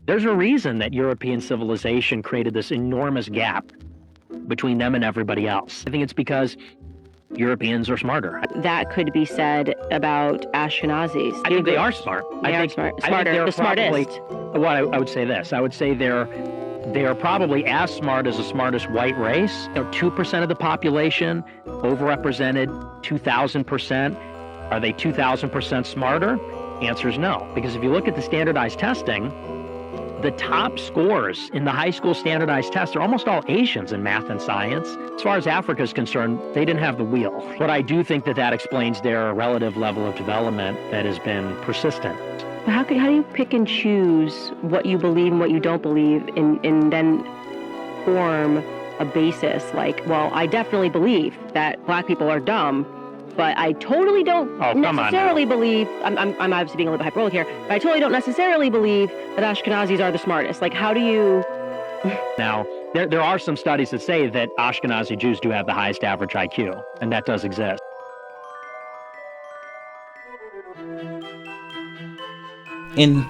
There's a reason that European civilization created this enormous gap between them and everybody else. I think it's because Europeans are smarter. That could be said about Ashkenazis. I think they are smart. They are smarter, the smartest. Well, I would say this. I would say they are probably as smart as the smartest white race. 2% of the population, overrepresented 2,000%. Are they 2,000% smarter? Answer is no. Because if you look at the standardized testing, the top scores in the high school standardized tests are almost all Asians in math and science. As far as Africa is concerned, they didn't have the wheel. But I do think that explains their relative level of development that has been persistent. How do you pick and choose what you believe and what you don't believe and then form a basis? Like, well, I definitely believe that black people are dumb, but I totally don't necessarily believe, I'm obviously being a little bit hyperbolic here, but I totally don't necessarily believe that Ashkenazis are the smartest. Like, how do you... Now, there are some studies that say that Ashkenazi Jews do have the highest average IQ, and that does exist. In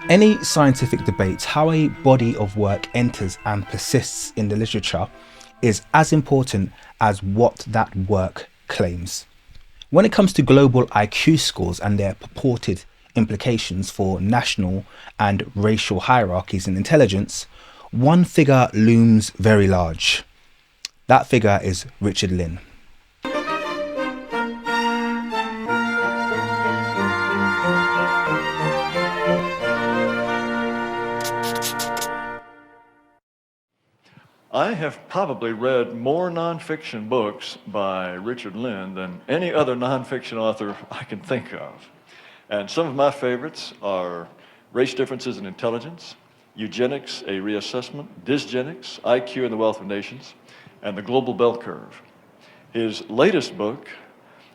any scientific debate, how a body of work enters and persists in the literature is as important as what that work claims. When it comes to global IQ scores and their purported implications for national and racial hierarchies in intelligence, one figure looms very large. That figure is Richard Lynn. I have probably read more nonfiction books by Richard Lynn than any other nonfiction author I can think of. And some of my favorites are Race Differences in Intelligence, Eugenics, a Reassessment, Dysgenics, IQ and the Wealth of Nations, and The Global Bell Curve. His latest book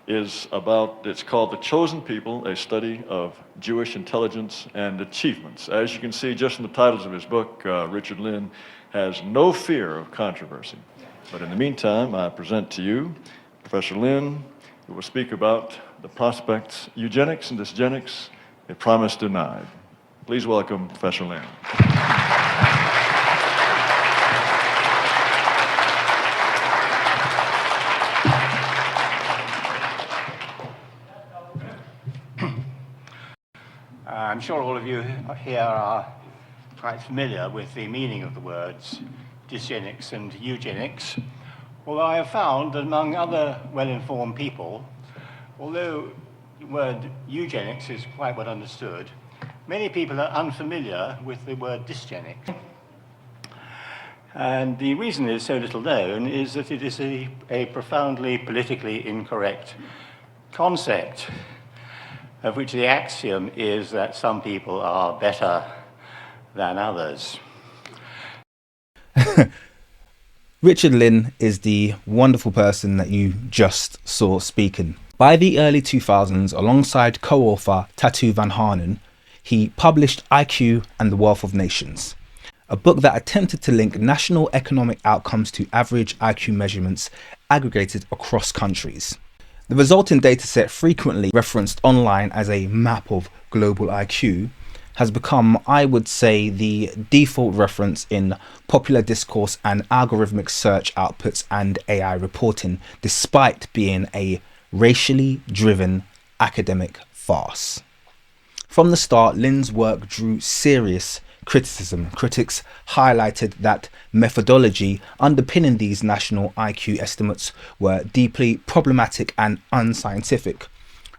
it's called The Chosen People, a study of Jewish intelligence and achievements. As you can see just in the titles of his book, Richard Lynn has no fear of controversy. But in the meantime, I present to you Professor Lynn, who will speak about the prospects, eugenics and dysgenics, a promise denied. Please welcome Professor Lynn. I'm sure all of you here are quite familiar with the meaning of the words dysgenics and eugenics, although I have found that among other well-informed people, although the word eugenics is quite well understood, many people are unfamiliar with the word dysgenic. And the reason it is so little known is that it is a profoundly politically incorrect concept, of which the axiom is that some people are better than others. Richard Lynn is the wonderful person that you just saw speaking. By the early 2000s, alongside co-author Tatu Van Harnen, he published IQ and the Wealth of Nations, a book that attempted to link national economic outcomes to average IQ measurements aggregated across countries. The resulting dataset, frequently referenced online as a map of global IQ, has become, I would say, the default reference in popular discourse and algorithmic search outputs and AI reporting, despite being a racially driven academic farce. From the start, Lynn's work drew serious criticism. Critics highlighted that methodology underpinning these national IQ estimates were deeply problematic and unscientific.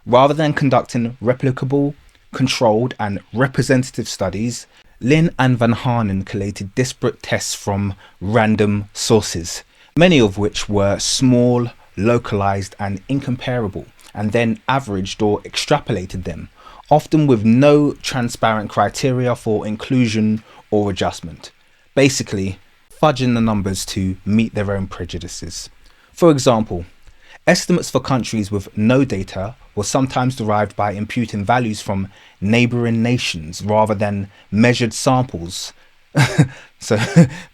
Rather than conducting replicable, controlled and representative studies, Lynn and Van Harnen collated disparate tests from random sources, many of which were small, localized and incomparable, and then averaged or extrapolated them, often with no transparent criteria for inclusion or adjustment, basically fudging the numbers to meet their own prejudices. For example, estimates for countries with no data were sometimes derived by imputing values from neighbouring nations rather than measured samples. So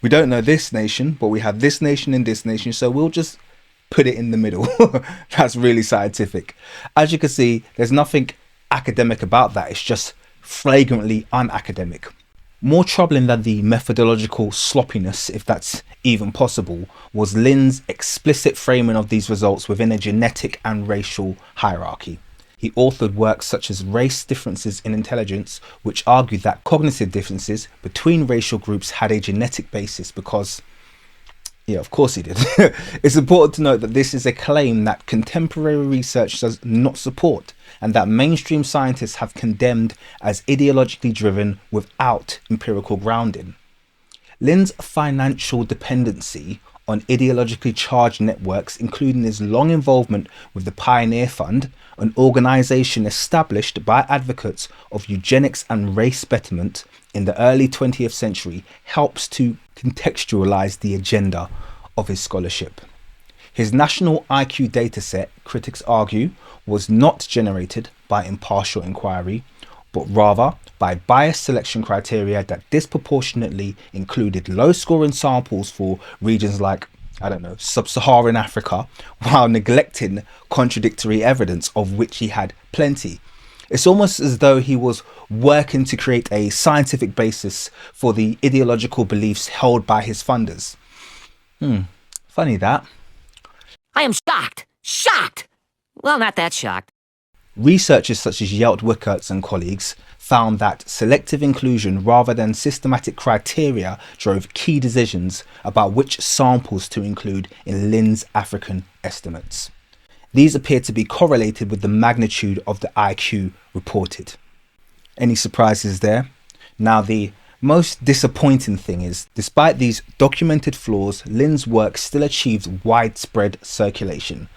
we don't know this nation, but we have this nation and this nation, so we'll just put it in the middle. That's really scientific. As you can see, there's nothing academic about that. It's just flagrantly unacademic. More troubling than the methodological sloppiness, if that's even possible, was Lynn's explicit framing of these results within a genetic and racial hierarchy. He authored works such as Race Differences in Intelligence, which argued that cognitive differences between racial groups had a genetic basis because, yeah, of course he did. It's important to note that this is a claim that contemporary research does not support, and that mainstream scientists have condemned as ideologically driven without empirical grounding. Lynn's financial dependency on ideologically charged networks, including his long involvement with the Pioneer Fund, an organisation established by advocates of eugenics and race betterment in the early 20th century, helps to contextualise the agenda of his scholarship. His national IQ dataset, critics argue, was not generated by impartial inquiry, but rather by biased selection criteria that disproportionately included low-scoring samples for regions like, Sub-Saharan Africa, while neglecting contradictory evidence, of which he had plenty. It's almost as though he was working to create a scientific basis for the ideological beliefs held by his funders. Funny that. I am shocked. Shocked! Well, not that shocked. Researchers such as Yelt Wickertz and colleagues found that selective inclusion rather than systematic criteria drove key decisions about which samples to include in Lynn's African estimates. These appear to be correlated with the magnitude of the IQ reported. Any surprises there? Now, the most disappointing thing is, despite these documented flaws, Lynn's work still achieved widespread circulation,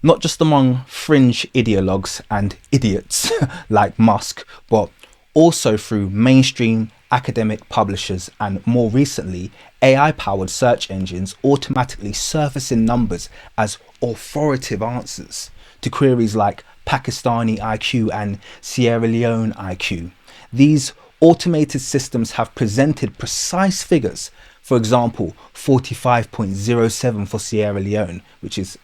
not just among fringe ideologues and idiots like Musk, but also through mainstream academic publishers and, more recently, AI-powered search engines automatically surfacing numbers as authoritative answers to queries like Pakistani IQ and Sierra Leone IQ. These automated systems have presented precise figures, for example 45.07 for Sierra Leone, which is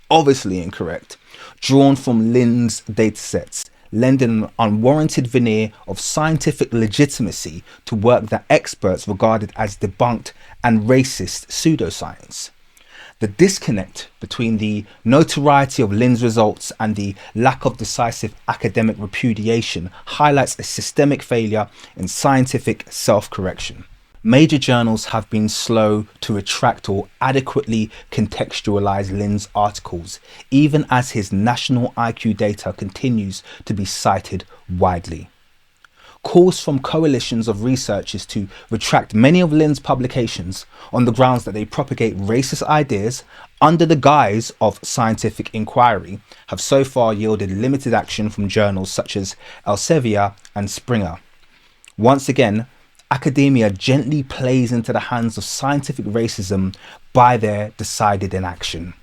obviously incorrect, drawn from Lynn's datasets, lending an unwarranted veneer of scientific legitimacy to work that experts regarded as debunked and racist pseudoscience. The disconnect between the notoriety of Lynn's results and the lack of decisive academic repudiation highlights a systemic failure in scientific self-correction. Major journals have been slow to retract or adequately contextualize Lynn's articles, even as his national IQ data continues to be cited widely. Calls from coalitions of researchers to retract many of Lynn's publications on the grounds that they propagate racist ideas under the guise of scientific inquiry have so far yielded limited action from journals such as Elsevier and Springer. Once again, academia gently plays into the hands of scientific racism by their decided inaction,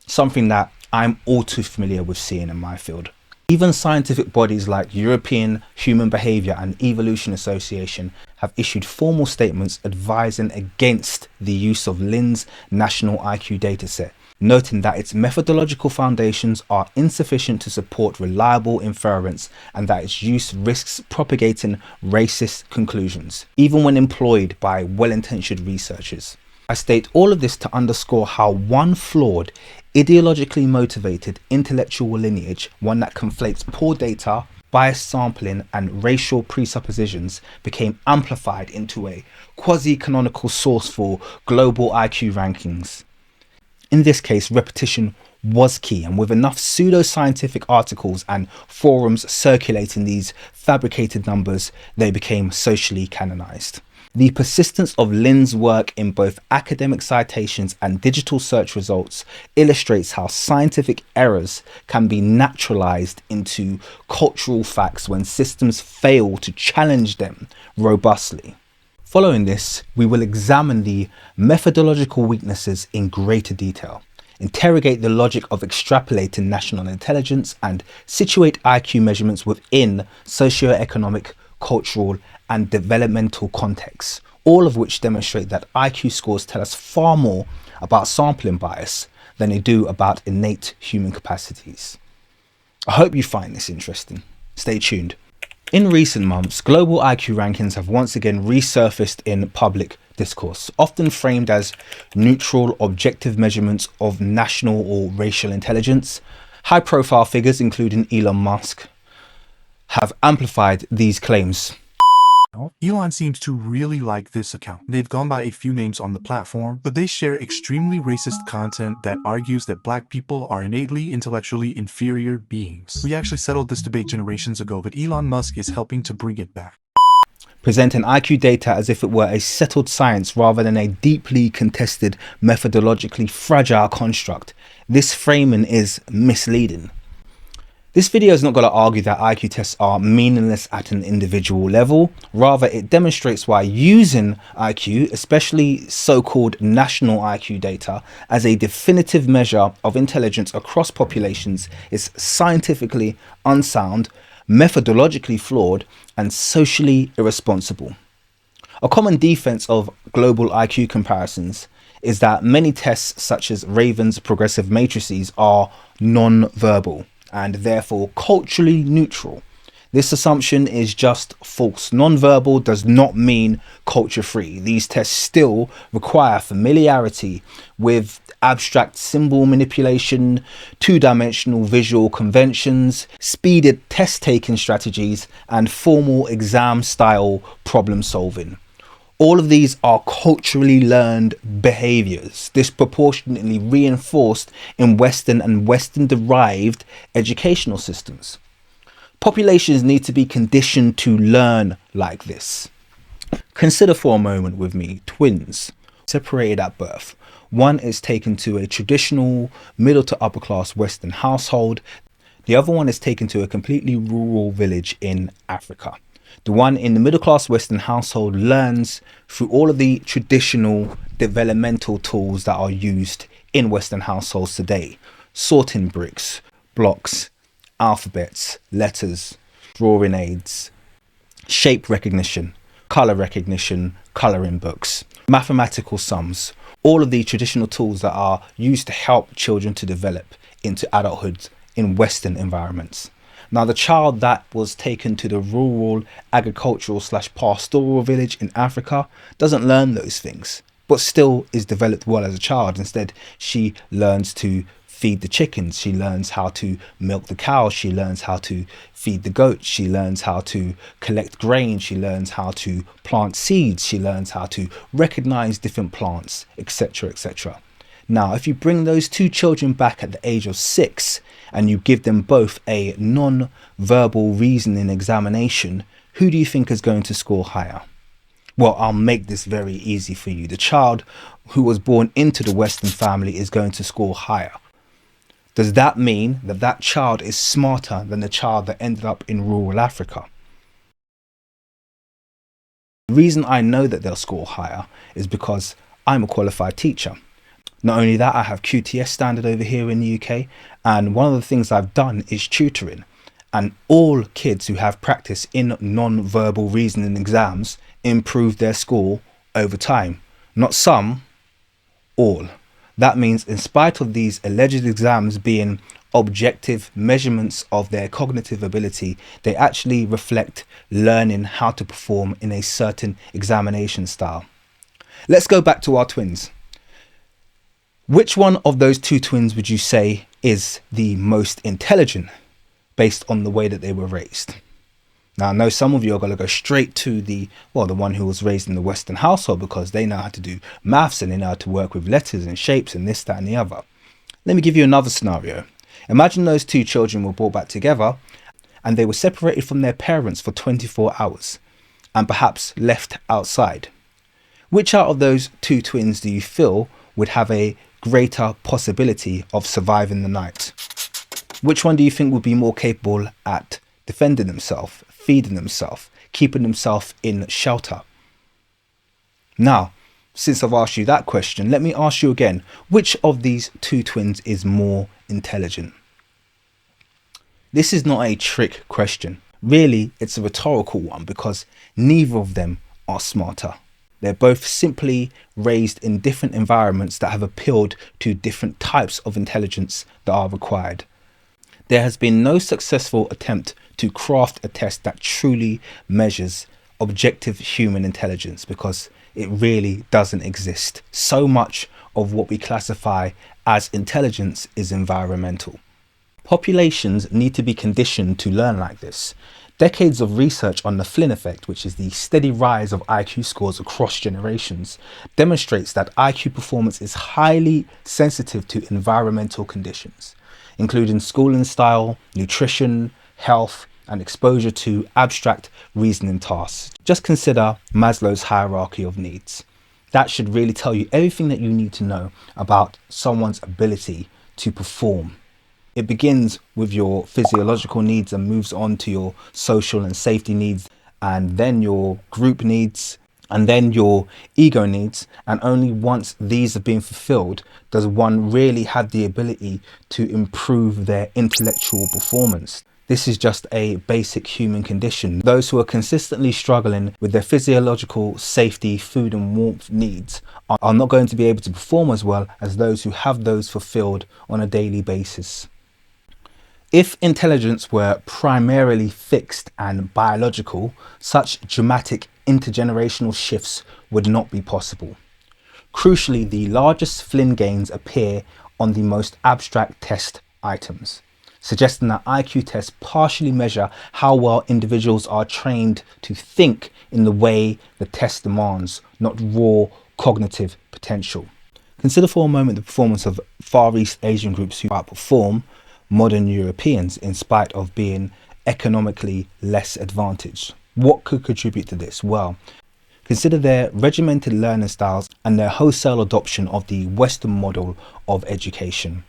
something that I'm all too familiar with seeing in my field. Even scientific bodies like European Human Behaviour and Evolution Association have issued formal statements advising against the use of Lynn's national IQ dataset, noting that its methodological foundations are insufficient to support reliable inference and that its use risks propagating racist conclusions, even when employed by well-intentioned researchers. I state all of this to underscore how one flawed, ideologically motivated intellectual lineage, one that conflates poor data, biased sampling and racial presuppositions, became amplified into a quasi-canonical source for global IQ rankings. In this case, repetition was key, and with enough pseudo-scientific articles and forums circulating these fabricated numbers, they became socially canonized. The persistence of Lynn's work in both academic citations and digital search results illustrates how scientific errors can be naturalized into cultural facts when systems fail to challenge them robustly. Following this, we will examine the methodological weaknesses in greater detail, interrogate the logic of extrapolating national intelligence, and situate IQ measurements within socioeconomic, cultural, and developmental contexts, all of which demonstrate that IQ scores tell us far more about sampling bias than they do about innate human capacities. I hope you find this interesting. Stay tuned. In recent months, global IQ rankings have once again resurfaced in public discourse, often framed as neutral, objective measurements of national or racial intelligence. High-profile figures, including Elon Musk, have amplified these claims. Elon seems to really like this account. They've gone by a few names on the platform, but they share extremely racist content that argues that black people are innately intellectually inferior beings. We actually settled this debate generations ago, but Elon Musk is helping to bring it back. Presenting IQ data as if it were a settled science rather than a deeply contested, methodologically fragile construct. This framing is misleading. This video is not going to argue that IQ tests are meaningless at an individual level. Rather, it demonstrates why using IQ, especially so-called national IQ data, as a definitive measure of intelligence across populations is scientifically unsound, methodologically flawed, and socially irresponsible. A common defense of global IQ comparisons is that many tests, such as Raven's progressive matrices, are non-verbal and therefore culturally neutral. This assumption is just false. Non-verbal does not mean culture-free. These tests still require familiarity with abstract symbol manipulation, two-dimensional visual conventions, speeded test-taking strategies, and formal exam-style problem-solving. All of these are culturally learned behaviors, disproportionately reinforced in Western and Western-derived educational systems. Populations need to be conditioned to learn like this. Consider for a moment with me twins separated at birth. One is taken to a traditional middle to upper class Western household. The other one is taken to a completely rural village in Africa. The one in the middle class Western household learns through all of the traditional developmental tools that are used in Western households today. Sorting bricks, blocks, alphabets, letters, drawing aids, shape recognition, colouring books, mathematical sums, all of the traditional tools that are used to help children to develop into adulthood in Western environments. Now, the child that was taken to the rural agricultural / pastoral village in Africa doesn't learn those things, but still is developed well as a child. Instead, she learns to feed the chickens, she learns how to milk the cows, she learns how to feed the goats, she learns how to collect grain, she learns how to plant seeds, she learns how to recognize different plants, etc., etc. Now, if you bring those two children back at the age of 6 and you give them both a non-verbal reasoning examination, who do you think is going to score higher? Well, I'll make this very easy for you. The child who was born into the Western family is going to score higher. Does that mean that that child is smarter than the child that ended up in rural Africa? The reason I know that they'll score higher is because I'm a qualified teacher. Not only that, I have QTS standard over here in the UK, and one of the things I've done is tutoring. And all kids who have practice in non-verbal reasoning exams improve their score over time. Not some, all. That means in spite of these alleged exams being objective measurements of their cognitive ability, they actually reflect learning how to perform in a certain examination style. Let's go back to our twins. Which one of those two twins would you say is the most intelligent based on the way that they were raised? Now, I know some of you are going to go straight to the one who was raised in the Western household because they know how to do maths and they know how to work with letters and shapes and this, that and the other. Let me give you another scenario. Imagine those two children were brought back together and they were separated from their parents for 24 hours and perhaps left outside. Which out of those two twins do you feel would have a greater possibility of surviving the night? Which one do you think would be more capable at defending themselves, feeding themselves, keeping themselves in shelter? Now, since I've asked you that question, let me ask you again, which of these two twins is more intelligent? This is not a trick question. Really, it's a rhetorical one because neither of them are smarter. They're both simply raised in different environments that have appealed to different types of intelligence that are required. There has been no successful attempt to craft a test that truly measures objective human intelligence, because it really doesn't exist. So much of what we classify as intelligence is environmental. Populations need to be conditioned to learn like this. Decades of research on the Flynn effect, which is the steady rise of IQ scores across generations, demonstrates that IQ performance is highly sensitive to environmental conditions, including schooling style, nutrition, health, and exposure to abstract reasoning tasks. Just consider Maslow's hierarchy of needs. That should really tell you everything that you need to know about someone's ability to perform. It begins with your physiological needs and moves on to your social and safety needs, and then your group needs, and then your ego needs. And only once these have been fulfilled does one really have the ability to improve their intellectual performance. This is just a basic human condition. Those who are consistently struggling with their physiological, safety, food and warmth needs are not going to be able to perform as well as those who have those fulfilled on a daily basis. If intelligence were primarily fixed and biological, such dramatic intergenerational shifts would not be possible. Crucially, the largest Flynn gains appear on the most abstract test items, suggesting that IQ tests partially measure how well individuals are trained to think in the way the test demands, not raw cognitive potential. Consider for a moment the performance of Far East Asian groups who outperform modern Europeans in spite of being economically less advantaged. What could contribute to this? Well, consider their regimented learning styles and their wholesale adoption of the Western model of education.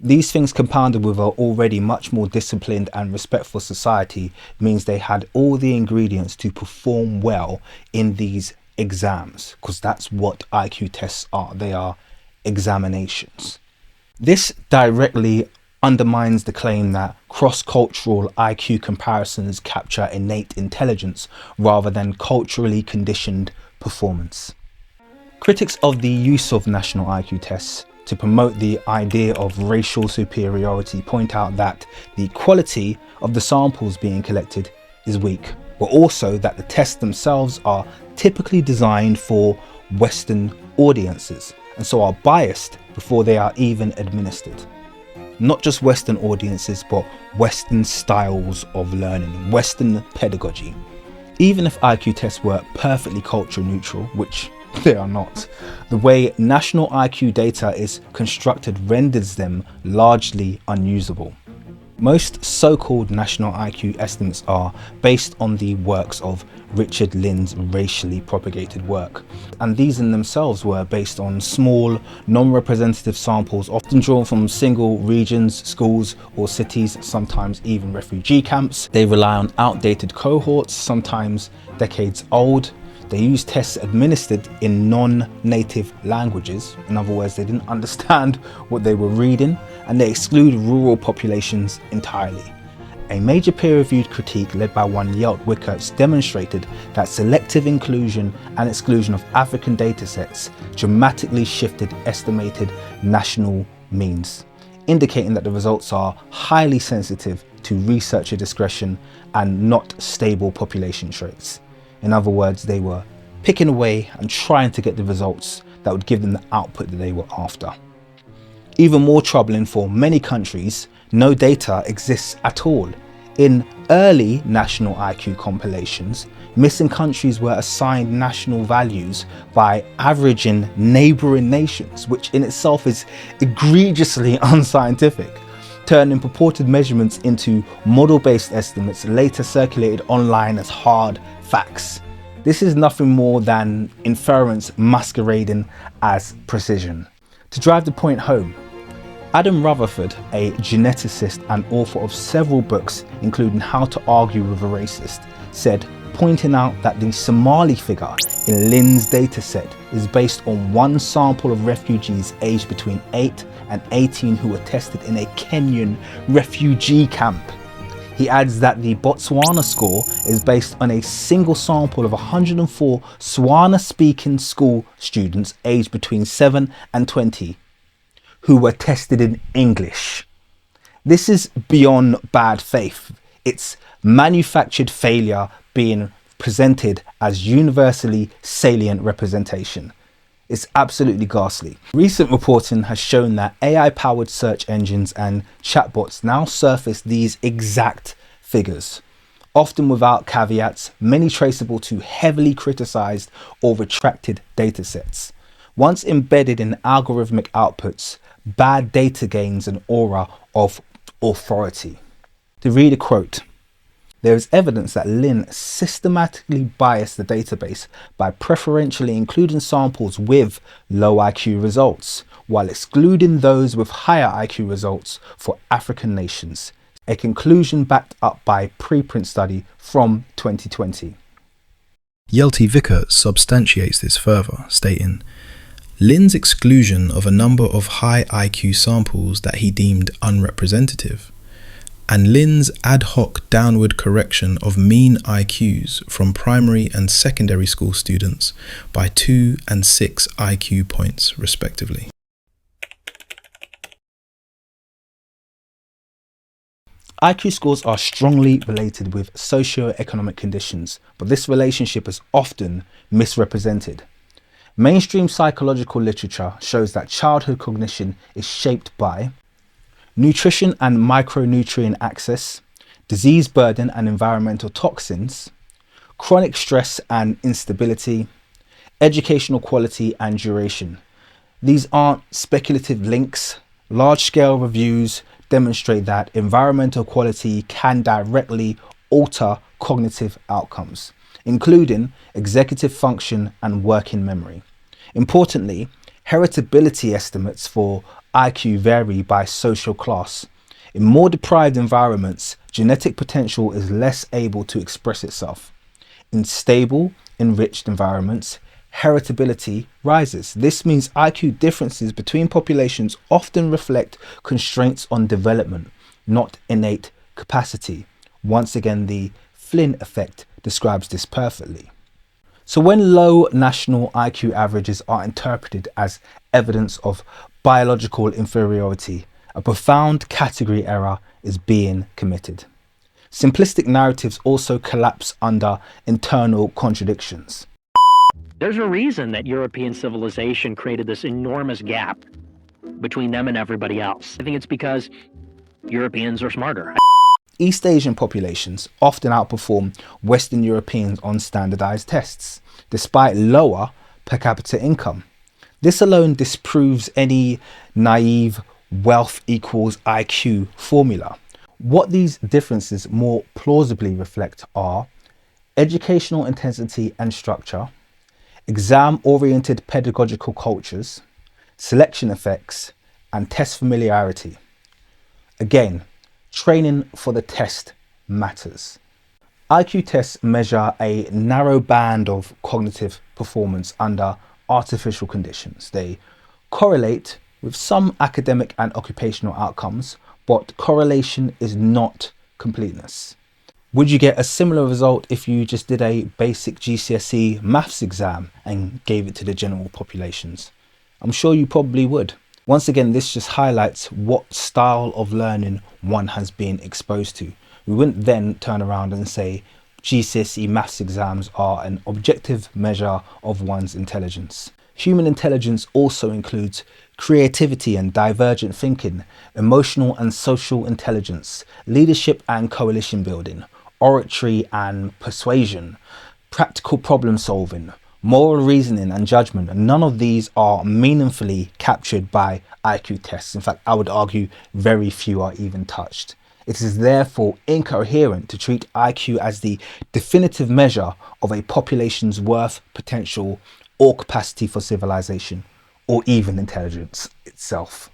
These things, compounded with an already much more disciplined and respectful society, means they had all the ingredients to perform well in these exams, because that's what IQ tests are. They are examinations. This directly undermines the claim that cross-cultural IQ comparisons capture innate intelligence rather than culturally conditioned performance. Critics of the use of national IQ tests to promote the idea of racial superiority point out that the quality of the samples being collected is weak, but also that the tests themselves are typically designed for Western audiences and so are biased before they are even administered. Not just Western audiences, but Western styles of learning, Western pedagogy. Even if IQ tests were perfectly culture neutral, which they are not, the way national IQ data is constructed renders them largely unusable. Most so-called national IQ estimates are based on the works of Richard Lynn's racially propagated work, and these in themselves were based on small, non-representative samples often drawn from single regions, schools or cities, sometimes even refugee camps. They rely on outdated cohorts, sometimes decades old. They use tests administered in non-native languages. In other words, they didn't understand what they were reading, and they exclude rural populations entirely. A major peer-reviewed critique led by one Yelt Wickerts demonstrated that selective inclusion and exclusion of African datasets dramatically shifted estimated national means, indicating that the results are highly sensitive to researcher discretion and not stable population traits. In other words, they were picking away and trying to get the results that would give them the output that they were after. Even more troubling for many countries, no data exists at all. In early national IQ compilations, missing countries were assigned national values by averaging neighbouring nations, which in itself is egregiously unscientific. Turning purported measurements into model-based estimates later circulated online as hard facts. This is nothing more than inference masquerading as precision. To drive the point home, Adam Rutherford, a geneticist and author of several books including How to Argue with a Racist, said, pointing out that the Somali figure in Lynn's dataset is based on one sample of refugees aged between 8 and 18 who were tested in a Kenyan refugee camp. He adds that the Botswana score is based on a single sample of 104 Swana-speaking school students aged between 7 and 20 who were tested in English. This is beyond bad faith. Its manufactured failure being presented as universally salient representation. It's absolutely ghastly. Recent reporting has shown that AI-powered search engines and chatbots now surface these exact figures, often without caveats, many traceable to heavily criticized or retracted datasets. Once embedded in algorithmic outputs, bad data gains an aura of authority. To read a quote, "There is evidence that Lynn systematically biased the database by preferentially including samples with low IQ results, while excluding those with higher IQ results for African nations, a conclusion backed up by preprint study from 2020. Yelty Vicker substantiates this further, stating, Lynn's exclusion of a number of high IQ samples that he deemed unrepresentative, and Lynn's ad hoc downward correction of mean IQs from primary and secondary school students by 2 and 6 IQ points respectively. IQ scores are strongly related with socioeconomic conditions, but this relationship is often misrepresented. Mainstream psychological literature shows that childhood cognition is shaped by nutrition and micronutrient access, disease burden and environmental toxins, chronic stress and instability, educational quality and duration. These aren't speculative links. Large-scale reviews demonstrate that environmental quality can directly alter cognitive outcomes, including executive function and working memory. Importantly, heritability estimates for IQ vary by social class. In more deprived environments, genetic potential is less able to express itself. In stable, enriched environments, heritability rises. This means IQ differences between populations often reflect constraints on development, not innate capacity. Once again, the Flynn effect describes this perfectly. So when low national IQ averages are interpreted as evidence of biological inferiority, a profound category error is being committed. Simplistic narratives also collapse under internal contradictions. There's a reason that European civilization created this enormous gap between them and everybody else. I think it's because Europeans are smarter. East Asian populations often outperform Western Europeans on standardized tests, despite lower per capita income. This alone disproves any naive wealth equals IQ formula. What these differences more plausibly reflect are educational intensity and structure, exam-oriented pedagogical cultures, selection effects, and test familiarity. Again, training for the test matters. IQ tests measure a narrow band of cognitive performance under artificial conditions. They correlate with some academic and occupational outcomes, but correlation is not completeness. Would you get a similar result if you just did a basic GCSE maths exam and gave it to the general populations? I'm sure you probably would. Once again, this just highlights what style of learning one has been exposed to. We wouldn't then turn around and say GCSE maths exams are an objective measure of one's intelligence. Human intelligence also includes creativity and divergent thinking, emotional and social intelligence, leadership and coalition building, oratory and persuasion, practical problem solving, moral reasoning and judgment, and none of these are meaningfully captured by IQ tests. In fact, I would argue very few are even touched. It is therefore incoherent to treat IQ as the definitive measure of a population's worth, potential, or capacity for civilization, or even intelligence itself.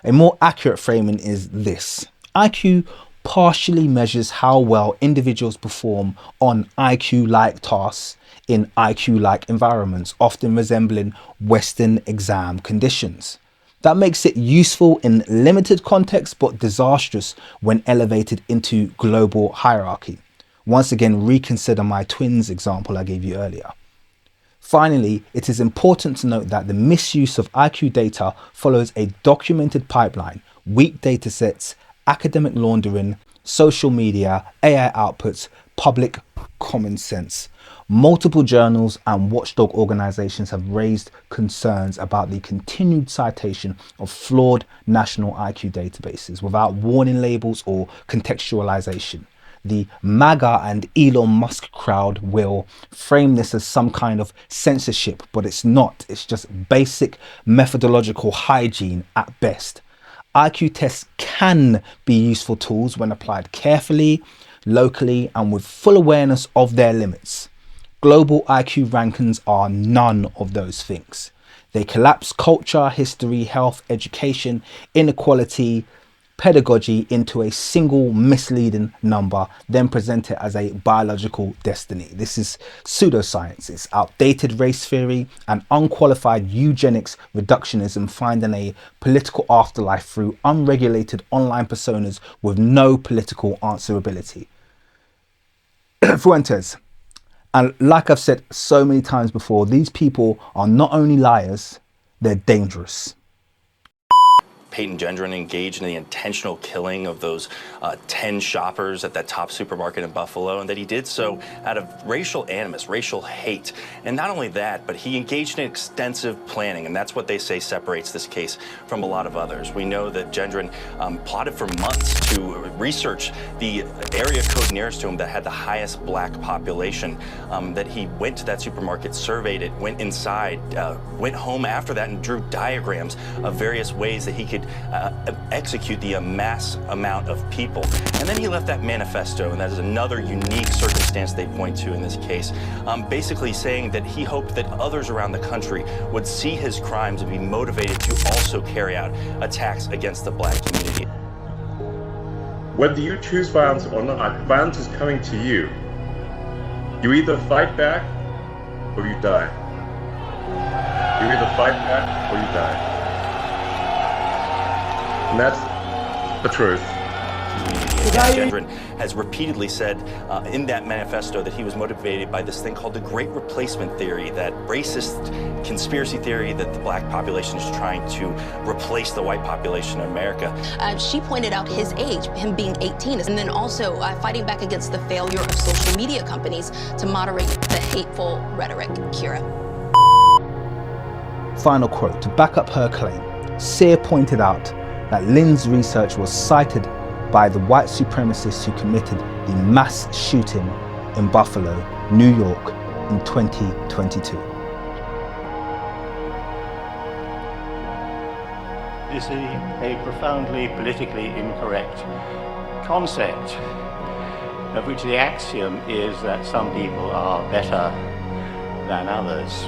A more accurate framing is this: IQ partially measures how well individuals perform on IQ-like tasks in IQ-like environments, often resembling Western exam conditions. That makes it useful in limited context, but disastrous when elevated into global hierarchy. Once again, reconsider my twins example I gave you earlier. Finally, it is important to note that the misuse of IQ data follows a documented pipeline: weak datasets, academic laundering, social media, AI outputs, public common sense. Multiple journals and watchdog organizations have raised concerns about the continued citation of flawed national IQ databases without warning labels or contextualization. The MAGA and Elon Musk crowd will frame this as some kind of censorship, but it's not. It's just basic methodological hygiene at best. IQ tests can be useful tools when applied carefully, locally, and with full awareness of their limits. Global IQ rankings are none of those things. They collapse culture, history, health, education, inequality, pedagogy into a single misleading number, then present it as a biological destiny. This is pseudoscience. It's outdated race theory and unqualified eugenics reductionism, finding a political afterlife through unregulated online personas with no political answerability. Fuentes. And like I've said so many times before, these people are not only liars, they're dangerous. Peyton Gendron engaged in the intentional killing of those 10 shoppers at that top supermarket in Buffalo, and that he did so out of racial animus, racial hate. And not only that, but he engaged in extensive planning, and that's what they say separates this case from a lot of others. We know that Gendron plotted for months to research the area code nearest to him that had the highest black population, that he went to that supermarket, surveyed it, went inside, went home after that and drew diagrams of various ways that he could execute the mass amount of people. And then he left that manifesto, and that is another unique circumstance they point to in this case, basically saying that he hoped that others around the country would see his crimes and be motivated to also carry out attacks against the black community. Whether you choose violence or not, violence is coming to you. You either fight back or you die. You either fight back or you die. And that's the truth. Gendron has repeatedly said in that manifesto that he was motivated by this thing called the Great Replacement Theory, that racist conspiracy theory that the black population is trying to replace the white population in America. She pointed out his age, him being 18, and then also fighting back against the failure of social media companies to moderate the hateful rhetoric. Kira. Final quote. To back up her claim, Sear pointed out that Lynn's research was cited by the white supremacists who committed the mass shooting in Buffalo, New York in 2022. This is a profoundly politically incorrect concept, of which the axiom is that some people are better than others.